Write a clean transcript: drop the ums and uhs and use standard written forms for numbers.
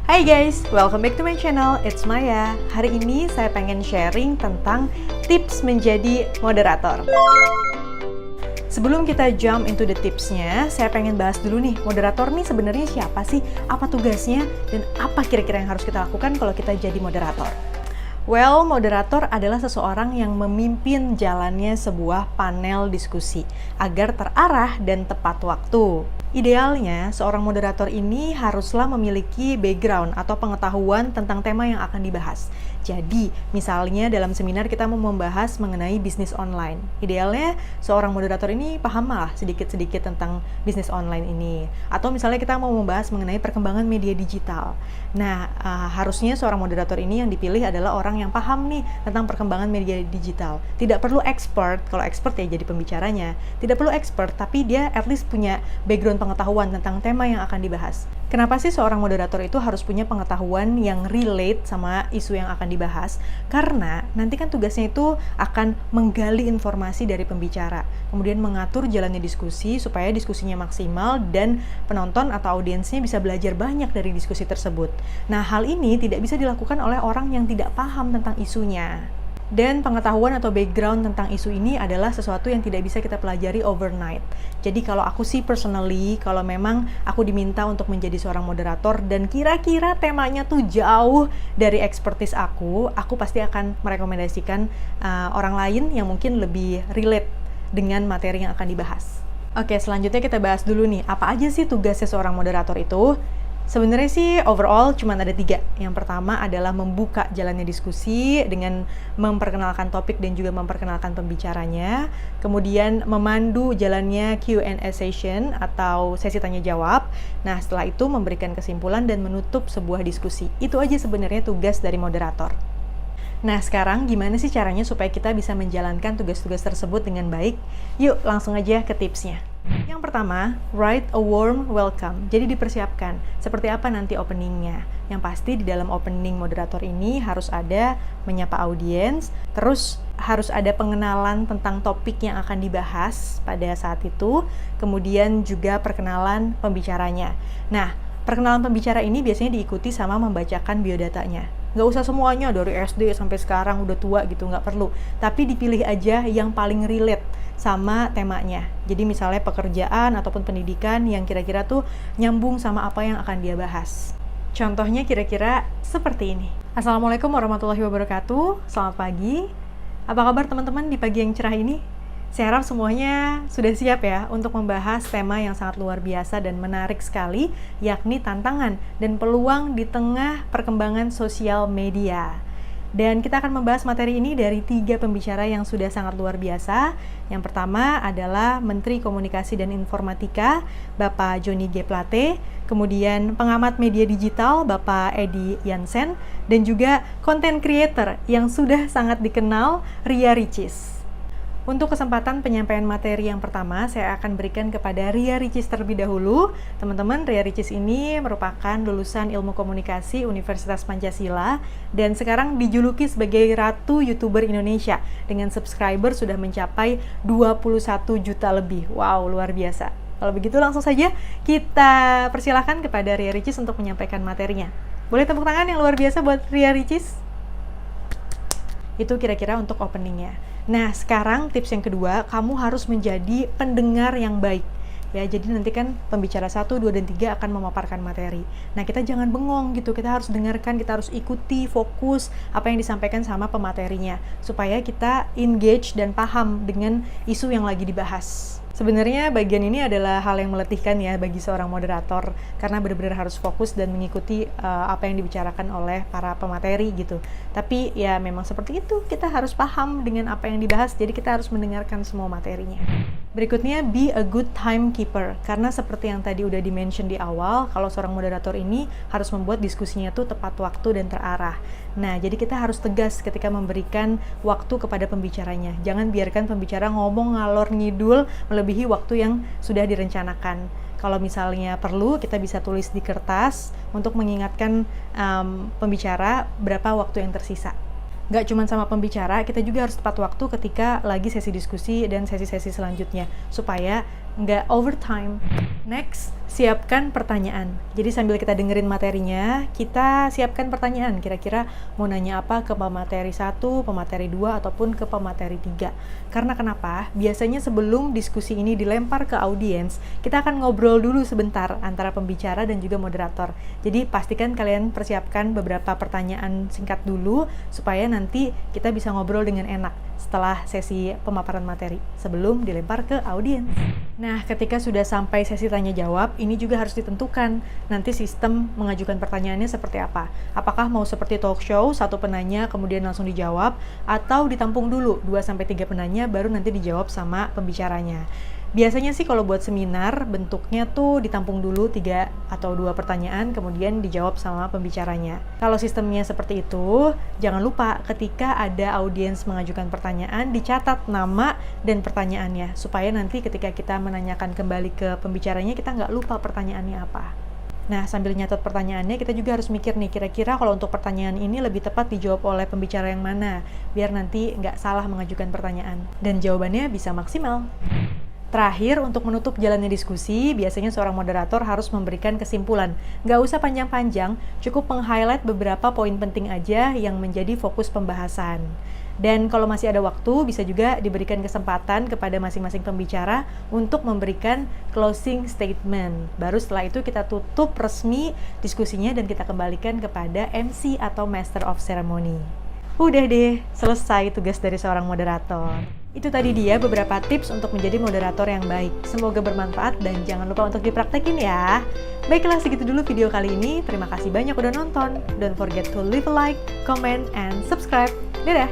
Hai guys, welcome back to my channel, it's Maya. Hari ini saya pengen sharing tentang tips menjadi moderator. Sebelum kita jump into the tipsnya, saya pengen bahas dulu nih, moderator nih sebenarnya siapa sih? Apa tugasnya? Dan apa kira-kira yang harus kita lakukan kalau kita jadi moderator? Well, moderator adalah seseorang yang memimpin jalannya sebuah panel diskusi agar terarah dan tepat waktu. Idealnya, seorang moderator ini haruslah memiliki background atau pengetahuan tentang tema yang akan dibahas. Jadi, misalnya dalam seminar kita mau membahas mengenai bisnis online. Idealnya, seorang moderator ini paham lah sedikit-sedikit tentang bisnis online ini. Atau misalnya kita mau membahas mengenai perkembangan media digital. Nah, harusnya seorang moderator ini yang dipilih adalah orang yang paham nih tentang perkembangan media digital. Tidak perlu expert, kalau expert ya jadi pembicaranya. Tidak perlu expert, tapi dia at least punya background pengetahuan tentang tema yang akan dibahas. Kenapa sih seorang moderator itu harus punya pengetahuan yang relate sama isu yang akan dibahas? Karena nanti kan tugasnya itu akan menggali informasi dari pembicara, kemudian mengatur jalannya diskusi supaya diskusinya maksimal dan penonton atau audiensnya bisa belajar banyak dari diskusi tersebut. Nah, hal ini tidak bisa dilakukan oleh orang yang tidak paham tentang isunya. Dan pengetahuan atau background tentang isu ini adalah sesuatu yang tidak bisa kita pelajari overnight. Jadi kalau aku sih personally, kalau memang aku diminta untuk menjadi seorang moderator dan kira-kira temanya tuh jauh dari expertise aku pasti akan merekomendasikan orang lain yang mungkin lebih relate dengan materi yang akan dibahas. Oke, selanjutnya kita bahas dulu nih, apa aja sih tugasnya seorang moderator itu? Sebenarnya sih overall cuma ada 3. Yang pertama adalah membuka jalannya diskusi dengan memperkenalkan topik dan juga memperkenalkan pembicaranya. Kemudian memandu jalannya Q&A session atau sesi tanya jawab. Nah, setelah itu memberikan kesimpulan dan menutup sebuah diskusi. Itu aja sebenarnya tugas dari moderator. Nah, sekarang gimana sih caranya supaya kita bisa menjalankan tugas-tugas tersebut dengan baik? Yuk, langsung aja ke tipsnya. Yang pertama, write a warm welcome. Jadi dipersiapkan seperti apa nanti openingnya. Yang pasti di dalam opening moderator ini harus ada menyapa audiens, terus harus ada pengenalan tentang topik yang akan dibahas pada saat itu, kemudian juga perkenalan pembicaranya. Nah, perkenalan pembicara ini biasanya diikuti sama membacakan biodatanya. Nggak usah semuanya dari SD sampai sekarang udah tua gitu, nggak perlu. Tapi dipilih aja yang paling relate sama temanya. Jadi misalnya pekerjaan ataupun pendidikan yang kira-kira tuh nyambung sama apa yang akan dia bahas. Contohnya kira-kira seperti ini. Assalamualaikum warahmatullahi wabarakatuh. Selamat pagi. Apa kabar teman-teman di pagi yang cerah ini? Saya harap semuanya sudah siap ya untuk membahas tema yang sangat luar biasa dan menarik sekali, yakni tantangan dan peluang di tengah perkembangan sosial media. Dan kita akan membahas materi ini dari 3 pembicara yang sudah sangat luar biasa. Yang pertama adalah Menteri Komunikasi dan Informatika, Bapak Johnny G. Plate, kemudian pengamat media digital, Bapak Edi Jansen, dan juga content creator yang sudah sangat dikenal, Ria Ricis. Untuk kesempatan penyampaian materi yang pertama, saya akan berikan kepada Ria Ricis terlebih dahulu. Teman-teman, Ria Ricis ini merupakan lulusan Ilmu Komunikasi Universitas Pancasila dan sekarang dijuluki sebagai Ratu YouTuber Indonesia dengan subscriber sudah mencapai 21 juta lebih. Wow, luar biasa. Kalau begitu langsung saja kita persilahkan kepada Ria Ricis untuk menyampaikan materinya. Boleh tepuk tangan yang luar biasa buat Ria Ricis? Itu kira-kira untuk openingnya. Nah, sekarang tips yang kedua, kamu harus menjadi pendengar yang baik. Ya, jadi nanti kan pembicara 1, 2, dan 3 akan memaparkan materi. Nah, kita jangan bengong gitu, kita harus dengarkan, kita harus ikuti, fokus apa yang disampaikan sama pematerinya. Supaya kita engage dan paham dengan isu yang lagi dibahas. Sebenarnya bagian ini adalah hal yang meletihkan ya bagi seorang moderator karena benar-benar harus fokus dan mengikuti apa yang dibicarakan oleh para pemateri gitu. Tapi ya memang seperti itu, kita harus paham dengan apa yang dibahas, jadi kita harus mendengarkan semua materinya. Berikutnya, be a good timekeeper. Karena seperti yang tadi udah di-mention di awal, kalau seorang moderator ini harus membuat diskusinya tuh tepat waktu dan terarah. Nah, jadi kita harus tegas ketika memberikan waktu kepada pembicaranya. Jangan biarkan pembicara ngomong ngalor ngidul melebihi waktu yang sudah direncanakan. Kalau misalnya perlu, kita bisa tulis di kertas untuk mengingatkan pembicara berapa waktu yang tersisa. Nggak cuma sama pembicara, kita juga harus tepat waktu ketika lagi sesi diskusi dan sesi-sesi selanjutnya, supaya nggak overtime. Next, siapkan pertanyaan. Jadi sambil kita dengerin materinya, kita siapkan pertanyaan. Kira-kira mau nanya apa ke pemateri 1, pemateri 2, ataupun ke pemateri 3. Karena kenapa? Biasanya sebelum diskusi ini dilempar ke audiens, kita akan ngobrol dulu sebentar antara pembicara dan juga moderator. Jadi pastikan kalian persiapkan beberapa pertanyaan singkat dulu, supaya nanti kita bisa ngobrol dengan enak setelah sesi pemaparan materi, sebelum dilempar ke audiens. Nah, ketika sudah sampai sesi tanya jawab, ini juga harus ditentukan nanti sistem mengajukan pertanyaannya seperti apa. Apakah mau seperti talk show, satu penanya kemudian langsung dijawab, atau ditampung dulu 2-3 penanya baru nanti dijawab sama pembicaranya. Biasanya sih kalau buat seminar, bentuknya tuh ditampung dulu 3 atau 2 pertanyaan, kemudian dijawab sama pembicaranya. Kalau sistemnya seperti itu, jangan lupa ketika ada audiens mengajukan pertanyaan, dicatat nama dan pertanyaannya, supaya nanti ketika kita menanyakan kembali ke pembicaranya, kita nggak lupa pertanyaannya apa. Nah, sambil nyatet pertanyaannya, kita juga harus mikir nih, kira-kira kalau untuk pertanyaan ini lebih tepat dijawab oleh pembicara yang mana, biar nanti nggak salah mengajukan pertanyaan, dan jawabannya bisa maksimal. Terakhir, untuk menutup jalannya diskusi, biasanya seorang moderator harus memberikan kesimpulan. Nggak usah panjang-panjang, cukup meng-highlight beberapa poin penting aja yang menjadi fokus pembahasan. Dan kalau masih ada waktu, bisa juga diberikan kesempatan kepada masing-masing pembicara untuk memberikan closing statement. Baru setelah itu kita tutup resmi diskusinya dan kita kembalikan kepada MC atau Master of Ceremony. Udah deh, selesai tugas dari seorang moderator. Itu tadi dia beberapa tips untuk menjadi moderator yang baik. Semoga bermanfaat dan jangan lupa untuk dipraktekin ya. Baiklah, segitu dulu video kali ini. Terima kasih banyak udah nonton. Don't forget to leave a like, comment, and subscribe. Dadah!